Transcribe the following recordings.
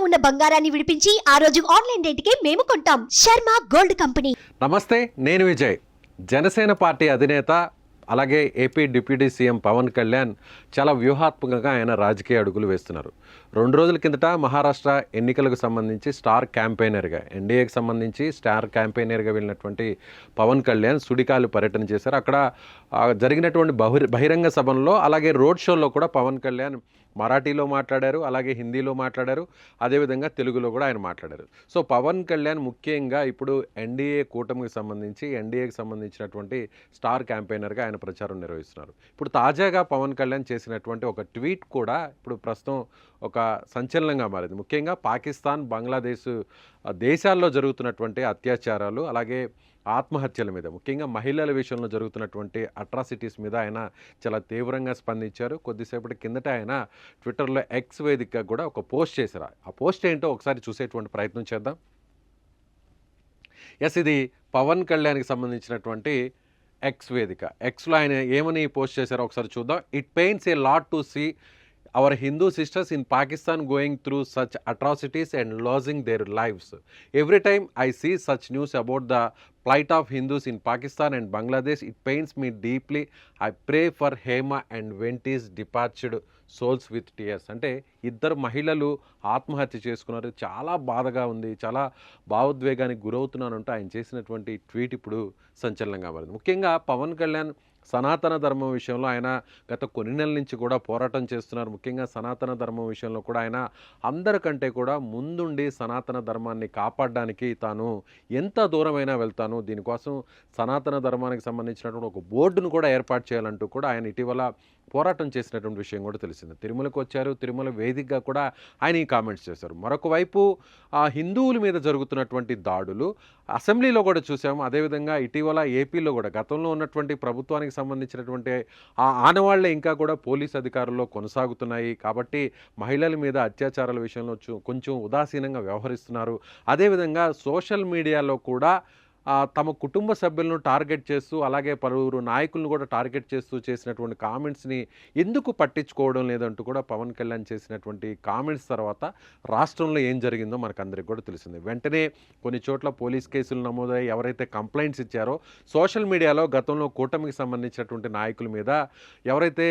ఉన్న బంగారాన్ని విడిపించి ఆ రోజు ఆన్లైన్ రేటుకే మేము కొంటాం. Sharma gold company. నమస్తే, నేను విజయ్. జనసేన పార్టీ అధినేత అలాగే AP deputy CM Pawan Kalyan చాలా వ్యూహాత్మకంగా ఆయన రాజకీయ అడుగులు వేస్తున్నారు. 2 రోజుల కిందట మహారాష్ట్ర ఎన్నికలకు సంబంధించి స్టార్ క్యాంపెయినర్గా, ఎన్డీఏకి సంబంధించి స్టార్ క్యాంపెయినర్గా వెళ్ళినటువంటి పవన్ కళ్యాణ్ సుడిగాలి పర్యటన చేశారు. అక్కడ జరిగినటువంటి బహిరంగ సభల్లో అలాగే రోడ్ షోలో కూడా పవన్ కళ్యాణ్ మరాఠీలో మాట్లాడారు, అలాగే హిందీలో మాట్లాడారు, అదేవిధంగా తెలుగులో కూడా ఆయన మాట్లాడారు. సో పవన్ కళ్యాణ్ ముఖ్యంగా ఇప్పుడు ఎన్డీఏ కూటమికి సంబంధించి ఎన్డీఏకి సంబంధించినటువంటి స్టార్ క్యాంపెయినర్గా ఆయన ప్రచారం నిర్వహిస్తున్నారు. ఇప్పుడు తాజాగా పవన్ కళ్యాణ్ చేసినటువంటి ఒక ట్వీట్ కూడా ఇప్పుడు ప్రస్తుతం ఒక సంచలనంగా మారింది. ముఖ్యంగా పాకిస్తాన్, బంగ్లాదేశ్ దేశాల్లో జరుగుతున్నటువంటి అత్యాచారాలు అలాగే ఆత్మహత్యల మీద, ముఖ్యంగా మహిళల విషయంలో జరుగుతున్నటువంటి అట్రాసిటీస్ మీద ఆయన చాలా తీవ్రంగా స్పందించారు. కొద్దిసేపటి కిందట ఆయన ట్విట్టర్లో ఎక్స్ వేదికగా కూడా ఒక పోస్ట్ చేశారు. ఆ పోస్ట్ ఏంటో ఒకసారి చూసేటువంటి ప్రయత్నం చేద్దాం. ఇది పవన్ కళ్యాణ్కి సంబంధించినటువంటి ఎక్స్ వేదిక. ఎక్స్లో ఆయన ఏమని పోస్ట్ చేశారో ఒకసారి చూద్దాం. It pains a lot to see our Hindu sisters in Pakistan going through such atrocities and losing their lives. Every time I see such news about the plight of Hindus in Pakistan and Bangladesh, it pains me deeply. I pray for Hema and Venti's departed souls with tears. అంటే ఇద్దరు మహిళలు ఆత్మహత్య చేసుకున్నారు. చాలా బాధగా ఉంది, చాలా భావోద్వేగానికి గురవుతున్నానంటూ ఆయన చేసినటువంటి ట్వీట్ ఇప్పుడు సంచలనంగా మారింది. ముఖ్యంగా పవన్ కళ్యాణ్ సనాతన ధర్మం విషయంలో ఆయన గత కొన్ని నెలల నుంచి కూడా పోరాటం చేస్తున్నారు. ముఖ్యంగా సనాతన ధర్మం విషయంలో కూడా ఆయన అందరికంటే కూడా ముందుండి సనాతన ధర్మాన్ని కాపాడడానికి తాను ఎంత దూరమైనా వెళ్తాను, దీనికోసం సనాతన ధర్మానికి సంబంధించినటువంటి ఒక బోర్డును కూడా ఏర్పాటు చేయాలంటూ కూడా ఆయన ఇటీవల పోరాటం చేసినటువంటి విషయం కూడా తెలిసింది. తిరుమలకు వచ్చారు, తిరుమల వేదికగా కూడా ఆయన ఈ కామెంట్స్ చేశారు. మరొక వైపు హిందువుల మీద జరుగుతున్నటువంటి దాడులు అసెంబ్లీలో కూడా చూసాము. అదేవిధంగా ఇటీవల ఏపీలో కూడా గతంలో ఉన్నటువంటి ప్రభుత్వానికి సంబంధించినటువంటి ఆ ఆనవాళ్లే ఇంకా కూడా పోలీస్ అధికారుల్లో కొనసాగుతున్నాయి. కాబట్టి మహిళల మీద అత్యాచారాల విషయంలో కొంచెం ఉదాసీనంగా వ్యవహరిస్తున్నారు. అదేవిధంగా సోషల్ మీడియాలో కూడా తమ కుటుంబ సభ్యులను టార్గెట్ చేస్తూ అలాగే పలువురు నాయకులను కూడా టార్గెట్ చేస్తూ చేసినటువంటి కామెంట్స్ని ఎందుకు పట్టించుకోవడం లేదంటూ కూడా పవన్ కళ్యాణ్ చేసినటువంటి కామెంట్స్ తర్వాత రాష్ట్రంలో ఏం జరిగిందో మనకు అందరికీ కూడా తెలిసింది. వెంటనే కొన్ని చోట్ల పోలీస్ కేసులు నమోదై ఎవరైతే కంప్లైంట్స్ ఇచ్చారో సోషల్ మీడియాలో గతంలో కూటమికి సంబంధించినటువంటి నాయకుల మీద ఎవరైతే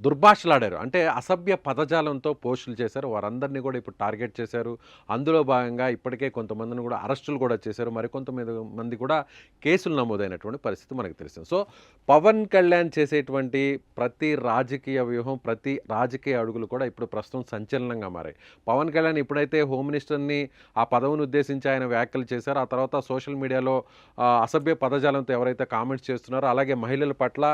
దుర్భాషలాడారు, అంటే అసభ్య పదజాలంతో పోస్టులు చేశారు, వారందరినీ కూడా ఇప్పుడు టార్గెట్ చేశారు. అందులో భాగంగా ఇప్పటికే కొంతమందిని కూడా అరెస్టులు కూడా చేశారు, మరికొంతమంది కూడా కేసులు నమోదైనటువంటి పరిస్థితి మనకు తెలిసింది. సో పవన్ కళ్యాణ్ చేసేటువంటి ప్రతి రాజకీయ వ్యూహం, ప్రతి రాజకీయ అడుగులు కూడా ఇప్పుడు ప్రస్తుతం సంచలనంగా మారాయి. పవన్ కళ్యాణ్ ఇప్పుడైతే హోమ్ మినిస్టర్ని ఆ పదవిని ఉద్దేశించి ఆయన వ్యాఖ్యలు చేశారు, ఆ తర్వాత సోషల్ మీడియాలో అసభ్య పదజాలంతో ఎవరైతే కామెంట్స్ చేస్తున్నారో అలాగే మహిళల పట్ల,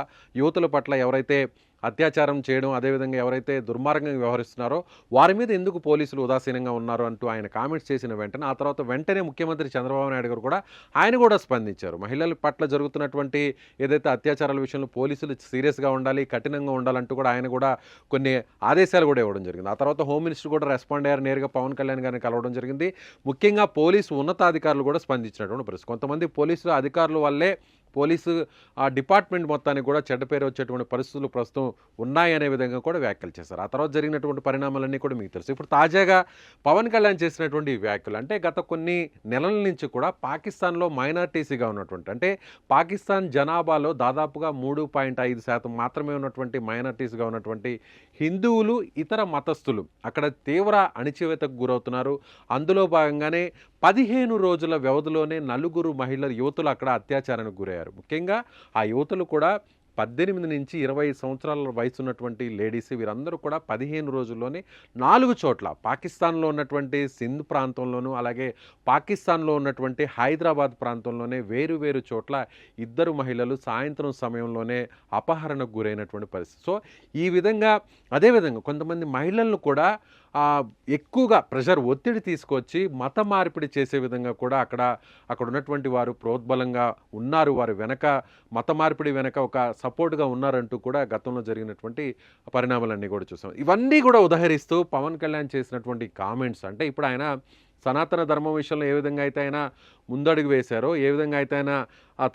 యువతుల పట్ల ఎవరైతే అత్యాచారం చేయడం, అదేవిధంగా ఎవరైతే దుర్మార్గంగా వ్యవహరిస్తున్నారో వారి మీద ఎందుకు పోలీసులు ఉదాసీనంగా ఉన్నారు అంటూ ఆయన కామెంట్స్ చేసిన వెంటనే ఆ తర్వాత వెంటనే ముఖ్యమంత్రి చంద్రబాబు నాయుడు గారు కూడా ఆయన కూడా స్పందించారు. మహిళల పట్ల జరుగుతున్నటువంటి ఏదైతే అత్యాచారాల విషయంలో పోలీసులు సీరియస్గా ఉండాలి, కఠినంగా ఉండాలంటూ కూడా ఆయన కూడా కొన్ని ఆదేశాలు కూడా ఇవ్వడం జరిగింది. ఆ తర్వాత హోమ్ మినిస్టర్ కూడా రెస్పాండ్ అయ్యారు, నేరుగా పవన్ కళ్యాణ్ గారిని కలవడం జరిగింది. ముఖ్యంగా పోలీసు ఉన్నతాధికారులు కూడా స్పందించినటువంటి పరిస్థితి. కొంతమంది పోలీసులు అధికారుల వల్లే పోలీసు డిపార్ట్మెంట్ మొత్తానికి కూడా చెడ్డ పేరు వచ్చేటువంటి పరిస్థితులు ప్రస్తుతం ఉన్నాయనే విధంగా కూడా వ్యాఖ్యలు చేశారు. ఆ తర్వాత జరిగినటువంటి పరిణామాలన్నీ కూడా మీకు తెలుసు. ఇప్పుడు తాజాగా పవన్ కళ్యాణ్ చేసినటువంటి వ్యాఖ్యలు, అంటే గత కొన్ని నెలల నుంచి కూడా పాకిస్తాన్లో మైనారిటీస్గా ఉన్నటువంటి, అంటే పాకిస్తాన్ జనాభాలో దాదాపుగా 3.5% మాత్రమే ఉన్నటువంటి మైనారిటీస్గా ఉన్నటువంటి హిందువులు, ఇతర మతస్థులు అక్కడ తీవ్ర అణిచివేతకు గురవుతున్నారు. అందులో భాగంగానే 15 రోజుల వ్యవధిలోనే 4 మహిళల యువతులు అక్కడ అత్యాచారానికి గురయ్యారు. ముఖ్యంగా ఆ యువతులు కూడా 18 నుంచి 20 సంవత్సరాల వయసు ఉన్నటువంటి లేడీస్, వీరందరూ కూడా 15 రోజుల్లోనే 4 చోట్ల పాకిస్తాన్లో ఉన్నటువంటి సింధ్ ప్రాంతంలోనూ అలాగే పాకిస్తాన్లో ఉన్నటువంటి హైదరాబాద్ ప్రాంతంలోనే వేరు చోట్ల ఇద్దరు మహిళలు సాయంత్రం సమయంలోనే అపహరణకు గురైనటువంటి పరిస్థితి. సో ఈ విధంగా అదేవిధంగా కొంతమంది మహిళలను కూడా ఎక్కువగా ఒత్తిడి తీసుకొచ్చి మత మార్పిడి చేసే విధంగా కూడా అక్కడ ఉన్నటువంటి వారు ప్రోద్బలంగా ఉన్నారు, వారి వెనక మత మార్పిడి వెనక ఒక సపోర్ట్గా ఉన్నారంటూ కూడా గతంలో జరిగినటువంటి పరిణామాలన్నీ కూడా చూసాం. ఇవన్నీ కూడా ఉదహరిస్తూ పవన్ కళ్యాణ్ చేసినటువంటి కామెంట్స్, అంటే ఇప్పుడు ఆయన సనాతన ధర్మం విషయంలో ఏ విధంగా అయితే ఆయన ముందడుగు వేశారో, ఏ విధంగా అయితే ఆయన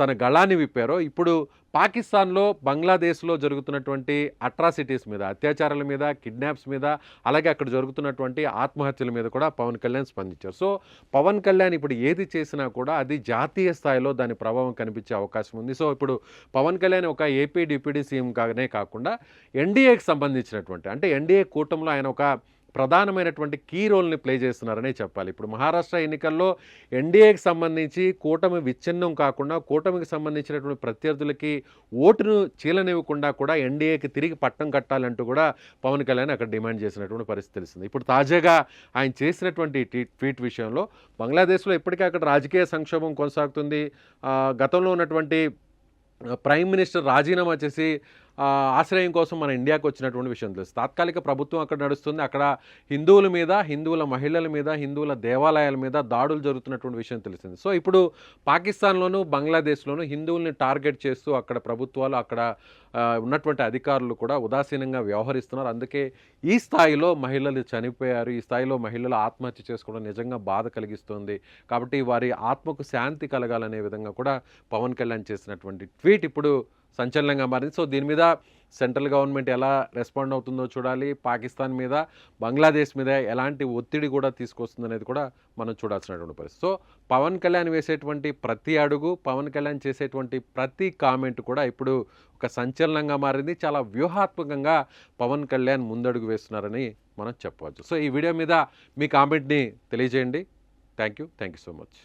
తన గళాన్ని విప్పారో, ఇప్పుడు పాకిస్తాన్లో, బంగ్లాదేశ్లో జరుగుతున్నటువంటి అట్రాసిటీస్ మీద, అత్యాచారాల మీద, కిడ్నాప్స్ మీద, అలాగే అక్కడ జరుగుతున్నటువంటి ఆత్మహత్యల మీద కూడా పవన్ కళ్యాణ్ స్పందించారు. సో పవన్ కళ్యాణ్ ఇప్పుడు ఏది చేసినా కూడా అది జాతీయ స్థాయిలో దాని ప్రభావం కనిపించే అవకాశం ఉంది. సో ఇప్పుడు పవన్ కళ్యాణ్ ఒక ఏపీ డిప్యూటీ సీఎం కానే కాకుండా ఎన్డీఏకి సంబంధించినటువంటి, అంటే ఎన్డీఏ కూటమిలో ఆయన ఒక ప్రధానమైనటువంటి కీ రోల్ని ప్లే చేస్తున్నారనే చెప్పాలి. ఇప్పుడు మహారాష్ట్ర ఎన్నికల్లో ఎన్డీఏకి సంబంధించి కూటమి విచ్ఛిన్నం కాకుండా, కూటమికి సంబంధించినటువంటి ప్రత్యర్థులకి ఓటును చీలనివ్వకుండా కూడా ఎన్డీఏకి తిరిగి పట్టం కట్టాలంటూ కూడా పవన్ కళ్యాణ్ అక్కడ డిమాండ్ చేసినటువంటి పరిస్థితి తెలిసింది. ఇప్పుడు తాజాగా ఆయన చేసినటువంటి ట్వీట్ విషయంలో బంగ్లాదేశ్లో ఇప్పటికే అక్కడ రాజకీయ సంక్షోభం కొనసాగుతుంది. గతంలో ఉన్నటువంటి ప్రైమ్ మినిస్టర్ రాజీనామా చేసి ఆశ్రయం కోసం మన ఇండియాకు వచ్చినటువంటి విషయం తెలుసు. తాత్కాలిక ప్రభుత్వం అక్కడ నడుస్తుంది. అక్కడ హిందువుల మీద, హిందువుల మహిళల మీద, హిందువుల దేవాలయాల మీద దాడులు జరుగుతున్నటువంటి విషయం తెలిసింది. సో ఇప్పుడు పాకిస్తాన్లోను, బంగ్లాదేశ్లోను హిందువుల్ని టార్గెట్ చేస్తూ అక్కడ ప్రభుత్వాలు, అక్కడ ఉన్నటువంటి అధికారులు కూడా ఉదాసీనంగా వ్యవహరిస్తున్నారు. అందుకే ఈ స్థాయిలో మహిళలు చనిపోయారు, ఈ స్థాయిలో మహిళలు ఆత్మహత్య చేసుకోవడం నిజంగా బాధ కలిగిస్తుంది. కాబట్టి వారి ఆత్మకు శాంతి కలగాలనే విధంగా కూడా పవన్ కళ్యాణ్ చేసినటువంటి ట్వీట్ ఇప్పుడు సంచలనంగా మారింది. సో దీని మీద సెంట్రల్ గవర్నమెంట్ ఎలా రెస్పాండ్ అవుతుందో చూడాలి. పాకిస్తాన్ మీద, బంగ్లాదేశ్ మీద ఎలాంటి ఒత్తిడి కూడా తీసుకొస్తుందనేది కూడా మనం చూడాల్సినటువంటి పరిస్థితి. సో పవన్ కళ్యాణ్ వేసేటువంటి ప్రతి అడుగు, పవన్ కళ్యాణ్ చేసేటువంటి ప్రతి కామెంట్ కూడా ఇప్పుడు ఒక సంచలనంగా మారింది. చాలా వ్యూహాత్మకంగా పవన్ కళ్యాణ్ ముందడుగు వేస్తున్నారని మనం చెప్పవచ్చు. సో ఈ వీడియో మీద మీ కామెంట్ని తెలియజేయండి. Thank you so much.